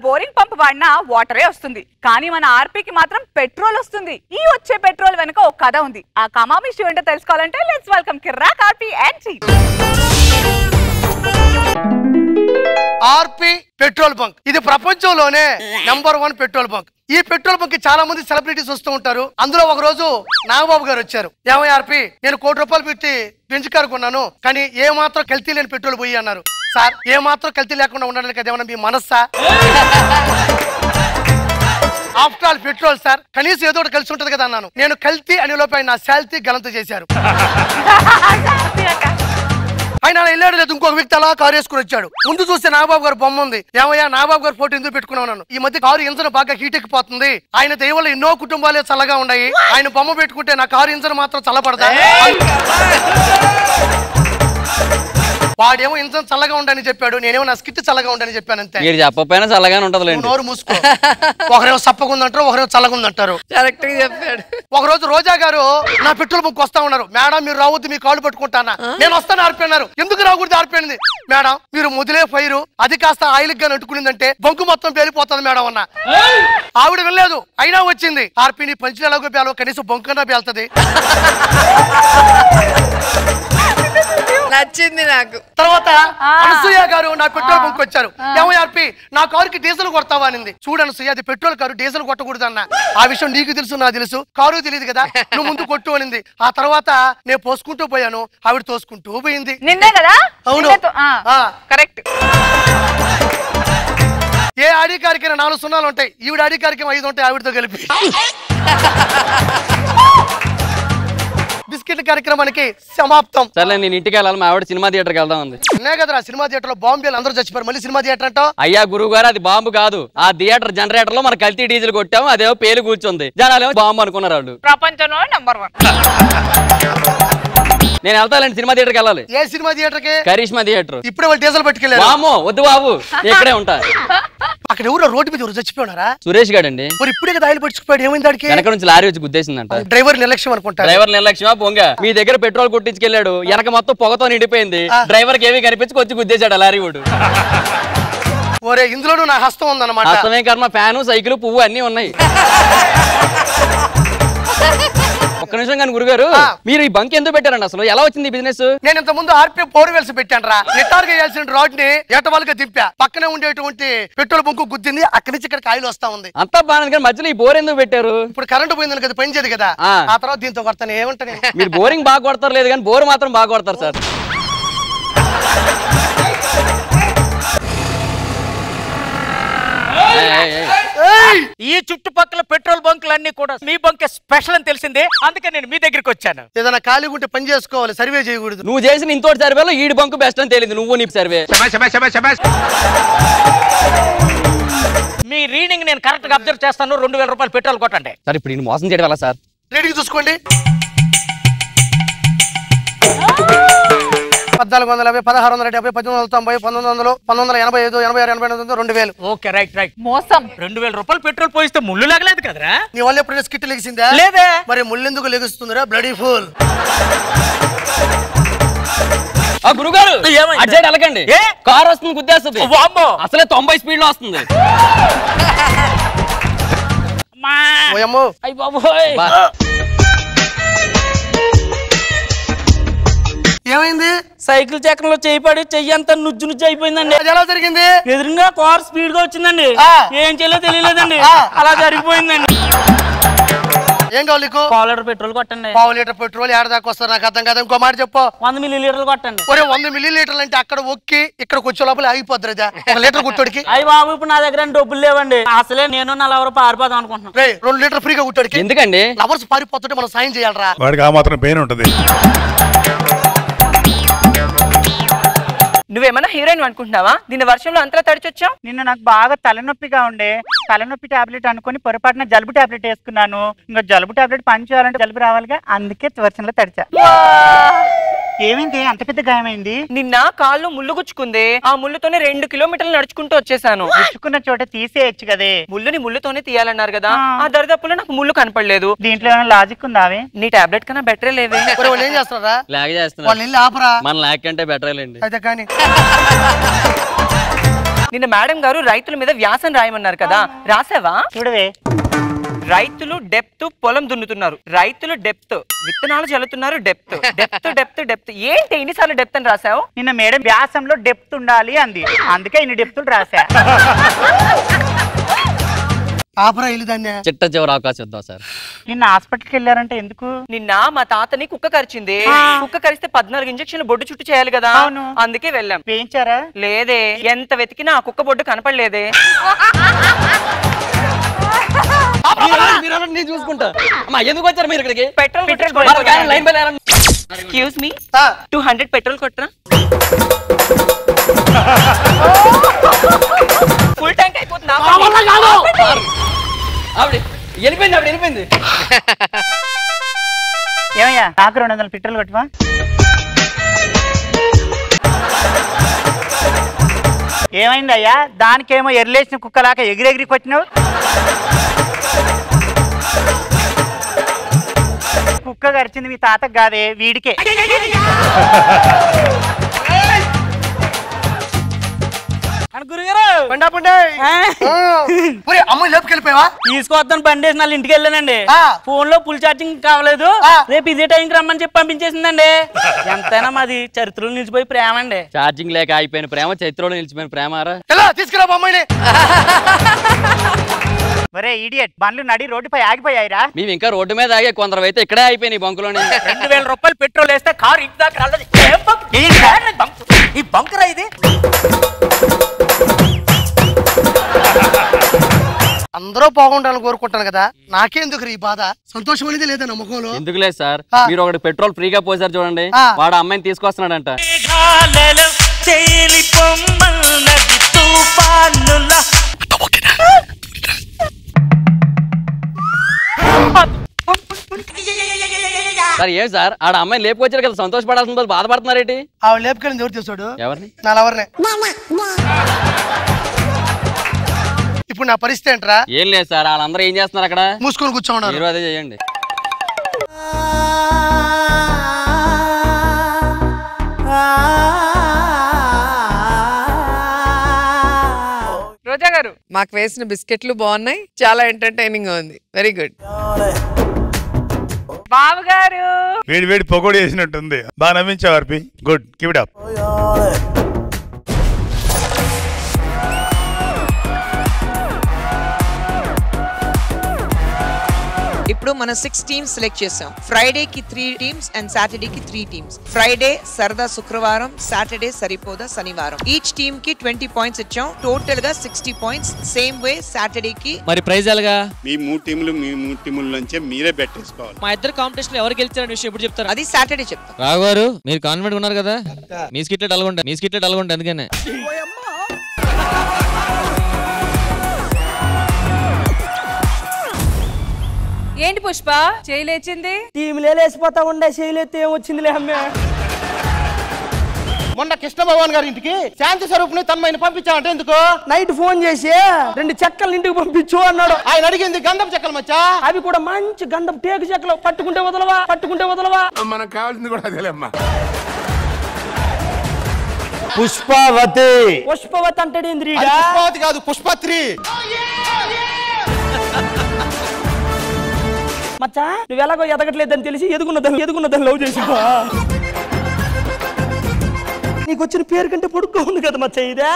Boring pump వాడినా వాటరే వస్తుంది, కానీ మన ఆర్పీకి మాత్రం పెట్రోల్ వస్తుంది. ఈ వచ్చే పెట్రోల్ వెనుక ఒక కథ ఉంది. ఆ కమామి ఇష్యూ ఏంటో తెలుసుకోవాలంటే let's welcome Kirrak RP and team. RP petrol bunk ఇది ప్రపంచంలోనే నంబర్ 1 పెట్రోల్ బంక్. ఈ పెట్రోల్ బంక్ కి చాలా మంది సెలబ్రిటీస్ వస్తూ ఉంటారు. అందులో ఒక రోజు నాగబాబు గారు వచ్చారు. ఏమయ్య ఆర్పీ, నేను ₹1 కోటి పెట్టి బెంజ్ కారు కొన్నాను, కానీ ఏ మాత్రం కల్తీ లేని పెట్రోల్ పోయి అన్నారు. సార్, ఏ మాత్రం కల్తీ లేకుండా ఉండడానికి అదేమన్నా మీ మనస్సా? ఆఫ్టర్ ఆల్ పెట్రోల్ సార్, కనీసం ఏదో ఒకటి కలిసి ఉంటది కదా అన్నాను. నేను కల్తీ అనే లోపల నా శాల్తీ గలంత చేశారు. ఆయన వెళ్ళాడు లేదు, ఇంకొక వ్యక్తి అలా కారు వేసుకుని వచ్చాడు. ముందు చూస్తే నాగబాబు గారు బొమ్మ ఉంది. ఏమయ్యా, నాగబాబు గారు ఫోటో ఎందుకు పెట్టుకున్నాను? ఈ మధ్య కారు ఇంజన్ బాగా హీట్ ఎక్కిపోతుంది, ఆయన దయవల్ల ఎన్నో కుటుంబాలే చల్లగా ఉన్నాయి, ఆయన బొమ్మ పెట్టుకుంటే నా కారు ఇంజన్ మాత్రం చల్లబడదా? వాడేమో ఇంజన్ చల్లగా ఉండని చెప్పాడు, నేనేమో నా స్కిట్ చల్లగా ఉండని చెప్పాను. అంతే. మీరు చెప్పకపోయినా చల్లగానే ఉంటది. నోరు మూసుకో. ఒకరేమో చప్పకుందంటారు, ఒకరేమో చల్లగుందంటారు. కరెక్ట్ గా చెప్పాడు. ఒక రోజు రోజా గారు నా పెట్రోల్ బంక్ వస్తా ఉన్నారు. మేడం, మీరు రావద్దు, మీ కాళ్ళు పట్టుకుంటానా? నేను వస్తాను ఆర్పి అన్నారు. ఎందుకు రాకూడదు ఆర్పి అయింది. మేడం, మీరు మొదలే ఫైరు, అది కాస్త ఆయిల్ గా నట్టుకునిందంటే బంకు మొత్తం పేలిపోతుంది మేడం అన్న. ఆవిడ వెళ్ళలేదు, అయినా వచ్చింది. ఆర్పిని పంచులు ఎలాగో పేలవు, కనీసం బంకున్నా పేలుతుంది. నచ్చింది నాకు. తర్వాత అనసూయ గారు నా పెట్రోల్ బంక్ వచ్చారు. ఏమో ఆర్పి, నా కారుకి డీజిల్ కొడతావా అనింది. చూడు అనసూయ, అది పెట్రోల్ కారు, డీజిల్ కొట్టకూడదు అన్న. ఆ విషయం నీకు తెలుసు, నాకు తెలుసు, కారు తెలియదు కదా, నువ్వు ముందు కొట్టు అనింది. ఆ తర్వాత నేను పోసుకుంటూ పోయాను, ఆవిడ తోసుకుంటూ పోయింది. నిన్నే కదా? అవును, కరెక్ట్. ఏ ఆడి కారికైనా 4 సున్నాలు ఉంటాయి, ఈవిడ ఆడి కారికి 5 ఉంటాయి ఆవిడతో కలిపి. బిస్కెట్ కార్యక్రమానికి సమాప్తం. సరే, నేను ఇంటికి వెళ్ళాలి, మా ఆవిడ సినిమా థియేటర్కి వెళ్దాం ఉంది. అనే కదరా, సినిమా థియేటర్ లో బాంబేలు అందరూ చచ్చిపోయారు, మళ్ళీ సినిమా థియేటర్ అంటావు? అయ్యా గురువు గారు, అది బాంబు కాదు. ఆ థియేటర్ జనరేటర్ లో మన కల్తీ డీజిల్ కొట్టాము, అదేమో పేలు కూర్చుంది. జనాలేమో బాంబు అనుకున్నారు వాళ్ళు. ప్రపంచంలో నంబర్ 1. నేను వెళ్తానండి, సినిమా థియేటర్కి వెళ్ళాలి. ఏ సినిమా థియేటర్ కి? కరిష్మా థియేటర్. ఇప్పుడే వాళ్ళు డీజిల్ పట్టుకెళ్ళారు. బామో వద్దు బాబు, ఇక్కడే ఉంటా. అక్కడ ఎవరో రోడ్డు మీద ఎవరు చచ్చిపోయినారా? సురేష్ గారు అండి. మరి ఇప్పుడే కదా ఆయిల్ పట్టుకుపోయాడు, ఏమైంది దానికి? వెనక నుంచి లారీ వచ్చి గుద్దేసిందంట. డ్రైవర్ నిర్లక్ష్యం అనుకుంటా. డ్రైవర్ నిర్లక్ష్యమా పొంగ? మీ దగ్గర పెట్రోల్ కొట్టించుకెళ్ళాడు, వెనక మొత్తం పొగతో నిండిపోయింది, డ్రైవర్ కి ఏమీ కనిపించి వచ్చి గుద్దేశాడు లారీ వాడు. ఒరే, ఇందులోనూ నా హస్తం ఉందన్నమాట. హస్తమే కర్మ, ఫ్యాను, సైకిల్, పువ్వు అన్ని ఉన్నాయి. ఒక్క నిమిషం కానీ గురుగారు, మీరు ఈ బంక్ ఎందుకు పెట్టారండి? అసలు ఎలా వచ్చింది బిజినెస్? నేను ఇంత ముందు ఆర్పీ బోర్వెల్స్ పెట్టాను రా. నిటారుగా వేయాల్సిన రాడ్ ని ఏటవాలుగా దింపా, పక్కనే ఉండేటువంటి పెట్రోల్ బంకు గుద్దింది, అక్కడి నుంచి ఇక్కడ ఆయిల్ వస్తా ఉంది. అంతా బాగుంది, కానీ మధ్యలో ఈ బోర్ ఎందుకు పెట్టారు? ఇప్పుడు కరెంట్ పోయిందని కదా పనిచేది కదా, ఆ తర్వాత దీంతో కొడతాను. ఏమంటాను? మీరు బోరింగ్ బాగా కొడతారు లేదు, కానీ బోర్ మాత్రం బాగా కొడతారు సార్. ఈ చుట్టుపక్కల పెట్రోల్ బంకులన్నీ కూడా మీ బంక్ స్పెషల్ అని తెలిసిందే, అందుకే నేను మీ దగ్గరికి వచ్చాను. ఏదైనా ఖాళీగా ఉంటే పని చేసుకోవాలి, సర్వే చేయకూడదు. నువ్వు చేసిన ఇంతోటి సర్వేలో ఈడి బంకు బెస్ట్ అని తెలియదు, నువ్వు నీ సర్వే. మీ రీడింగ్ నేను కరెక్ట్ గా అబ్జర్వ్ చేస్తాను. 2000 రూపాయలు పెట్రోల్ కొట్టండి. సార్, ఇప్పుడు నేను మోసం చేయడం వల్ల సార్. రీడింగ్ చూసుకోండి. 1450, 1670, 1890, 1900, 1985, 86, 89, 2000. Okay, right right. మోసం. 2000 రూపాయలు పెట్రోల్ పోయిస్తే ముళ్ళు లాగలేదు కదరా? నీ వల్ల ఎప్పుడైనా స్కిట్ లెగిసిందా? లేదే. మరి ముళ్ళెందుకు లెగుస్తుందిరా బ్లడీ ఫూల్? ఆ గురుగారు, అటు సైడ్ వెళ్ళకండి, కార్ వస్తుంది, గుద్దేస్తుంది. అసలే 90 స్పీడ్ లో వస్తుంది. అయ్య బాబోయ్, ఏమైంది? సైకిల్ చక్రంలో చేయి పడి చెయ్యి అంతా నుజ్జు నుజ్జు అయిపోయిందండి. అది ఎలా జరిగింది? ఎదురుగా కార్ స్పీడ్ గా వచ్చిందండి, ఏం చేయలేదో తెలియలేదండి, అలా జరిగిపోయిందండి. ఏం కావాలి నీకు? 1 లీటర్ పెట్రోల్ కొట్టండి. 1 లీటర్ పెట్రోల్ ఏడదాకా వస్తారు నాకు అర్థం కదా. ఇంకో మాట చెప్పు. 100 మిల్లీలీటర్లు కొట్టండి. ఒరే, 100 మిల్లీలీటర్లు అంటే అక్కడ ఒక్కి ఇక్కడికి వచ్చే లోపల ఆగిపోద్ది. 1 లీటర్ గుట్టోడికి. అయ్యి బాబు, ఇప్పుడు నా దగ్గర డబ్బులు లేవండి, అసలే నేను నా లవర్ పారిపోదాం అనుకుంటున్నాను. 2 లీటర్ ఫ్రీగా గుట్టోడికి. ఎందుకండి? లవర్స్ పారిపోతుంటే మనం సాయం చేయాలరా. వాడికి ఆ మాత్రం పెయిన్ ఉంటది. నువ్వేమన్నా హీరోయిన్ అనుకుంటున్నావా? నిన్న వర్షంలో అంతలా తడిచొచ్చావు. నిన్న నాకు బాగా తలనొప్పిగా ఉండే, తలనొప్పి టాబ్లెట్ అనుకుని పొరపాటున జలుబు టాబ్లెట్ వేసుకున్నాను. ఇంకా జలుబు టాబ్లెట్ పని చేయాలంటే జలుబు రావాలిగా, అందుకే వర్షంలో తడిచా. ఏమైంది? అంత పెద్ద గాయమైంది? నిన్న కాళ్ళు ముళ్ళు గుచ్చుకుంది, ఆ ముళ్ళుతోనే 2 కిలోమీటర్లు నడుచుకుంటూ వచ్చేసాను. గుచ్చుకున్న చోట తీసేయచ్చు కదే. ముళ్ళుని ముళ్ళుతోనే తీయాలన్నారు కదా, ఆ దరిదాపులో నాకు ముళ్ళు కనపడలేదు. దీంట్లో ఏమైనా లాజిక్ ఉందావే? నీ టాబ్లెట్ కన్నా బెటరే లేవే. వాళ్ళు ఏం చేస్తారా? లాగ్ చేస్తున్నారు. వాళ్ళు వెళ్ళి ఆపరా. మన లాగ్ కంటే బెటర్ లేండి. అయితే కానీ నిన్న మేడం గారు రైతుల మీద వ్యాసం రాయమన్నారు కదా, రాసావా? చూడవే. రైతులు డెప్త్ పొలం దున్నుతున్నారు, రైతులు డెప్త్ విత్తనాలు చల్లుతున్నారు, డెప్త్ డెప్త్ డెప్త్ డెప్త్. ఏంటి ఎన్నిసార్లు డెప్త్ అని రాసావు? నిన్న మేడం వ్యాసంలో డెప్త్ ఉండాలి అంది, అందుకే ఇన్ని డెప్తులు రాసా. ఆపరా ఇల్లుదాన్ని. చిట్ట చివరి అవకాశం ఇద్దాం సార్. నిన్న హాస్పిటల్కి వెళ్ళారంటే ఎందుకు? నిన్న మా తాతని కుక్క కరిచింది. కుక్క కరిస్తే 14 ఇంజక్షన్లు బొడ్డు చుట్టూ చేయాలి కదా, అందుకే వెళ్ళాం. వేయించారా? లేదే, ఎంత వెతికినా ఆ కుక్క బొడ్డు కనపడలేదే. నేను చూసుకుంటా. అమ్మా ఎందుకు వచ్చారు మీరు ఇక్కడికి? Petrol line excuse me, 200 petrol కొట్టరా? ఫుల్ ట్యాంక్ అయిపోతుంది. వెళ్ళిపోయింది. ఏమయ్యా నాకు 200 పెట్రోల్ కొట్టవా? ఏమైంది అయ్యా? దానికేమో ఎర్లేసిన కుక్కలాగా ఎగిరెగిరి కొట్టినావు. కుక్క గడిచింది మీ తాతకు కాదే, వీడికే. అమ్మాయి లేపుకెళ్ళిపోయావా? తీసుకొద్దాను బండి వేసి నాలుగు ఇంటికి వెళ్ళానండి. ఫోన్ లో ఫుల్ ఛార్జింగ్ కావలేదు, రేపు ఇదే టైంకి రమ్మని చెప్పి పంపించేసిందండి. ఎంతైనా మాది చరిత్రలో నిలిచిపోయి ప్రేమ అండి. ఛార్జింగ్ లేక అయిపోయిన ప్రేమ, చరిత్రలో నిలిచిపోయిన ప్రేమ. తీసుకురా అమ్మాయిని. ఒరే ఇడియట్, బండ్లు నడి రోడ్డుపై ఆగిపోయాయిరా. మేము ఇంకా రోడ్డు మీద ఆగే, కొందరు అయితే ఇక్కడే అయిపోయినాయి బంకులోనే. 2000 రూపాయలు పెట్రోల్ వేస్తే కారు ఇంటి దాకా రాలేదు. ఈ బంకరా ఇది. అందరూ బాగుండాలని కోరుకుంటాను కదా, నాకెందుకు ఈ బాధ? సంతోషం అనేది లేదా నమ్మకంలో? ఎందుకు లేదు సార్, మీరు ఒకటి పెట్రోల్ ఫ్రీగా పోసారు చూడండి, వాడు అమ్మాయిని తీసుకొస్తున్నాడంట. సార్ ఏం సార్, ఆడ అమ్మాయిని లేపుకొచ్చారు కదా, సంతోషపడాల్సిన బదులు బాధపడుతున్నారేంటి? ఆవిడ లేపుకెళ్ళింది ఎవరు తీసాడు? ఎవరిని? నా లవర్నే. ఇప్పుడు నా పరిస్థితి ఏంట్రా? ఏం లేదు సార్, వాళ్ళందరూ ఏం చేస్తున్నారు అక్కడ? మూసుకొని కూర్చోన్నారు. మీరు అదే చేయండి. రోజా గారు, మాకు వేసిన బిస్కెట్లు బాగున్నాయి, చాలా ఎంటర్టైనింగ్ గా ఉంది. Very good. బాబు గారు, వేడి వేడి పకోడీ వేసినట్టుంది, బాగా నవ్వించావు RP. Good, keep it up. ఇప్పుడు మనం 6 టీమ్స్ సెలెక్ట్ చేసాం. ఫ్రైడే కి 3 టీమ్స్ అండ్ సాటర్డే కి 3 టీమ్స్. ఫ్రైడే సరదా శుక్రవారం, సాటర్డే సరిపోదా శనివారం. ఈచ్ టీమ్ కి 20 పాయింట్స్ ఇచ్చాం, టోటల్ గా 60 పాయింట్స్. సేమ్ వే సాటర్డే కి. మరి ప్రైజ్ ఎలాగా? మీ 3 టీముల నుంచే మీరే బెట్టేసుకోవాలి. మా ఇద్దరు కాంపిటీషన్ లో ఎవరు గెలిచారని విషయం ఎప్పుడు చెప్తారు? అది సాటర్డే చెప్తాం. రావు గారు, మీరు కాన్ఫిడెంట్ ఉన్నారు కదా? మీ స్కిట్లో డల్గొండ అందుకనే. ఏంటి పుష్ప చేయలేచింది? టీంలే లేచిపోతా ఉండే, చేయలేస్తే ఏమొచ్చిందిలే అమ్మే. మొన్న కృష్ణ భగవాన్ గారి ఇంటికి శాంతి స్వరూపుని తన్మయ్యని పంపించామంటే ఎందుకు? నైట్ ఫోన్ చేసి 2 చెక్కలు ఇంటికి పంపించు అన్నాడు. ఆయన అడిగింది గంధం చెక్కలు మచ్చా. అవి కూడా మంచి గంధం టేకు చెక్కలు. పట్టుకుంటే వదలవా. మనకు కావాల్సింది కూడా అదేలేమ్మా. పుష్పవతి అంటే పుష్పవతి కాదు, పుష్పత్రి. మచ్చా, నువ్వు ఎలాగో ఎదగట్లేదని తెలిసి ఎదుగున్నదని లవ్ చేసావా? నీకు వచ్చిన పేరు కంటే పొడుగ్గా ఉంది కదా మచ్చా ఇదే.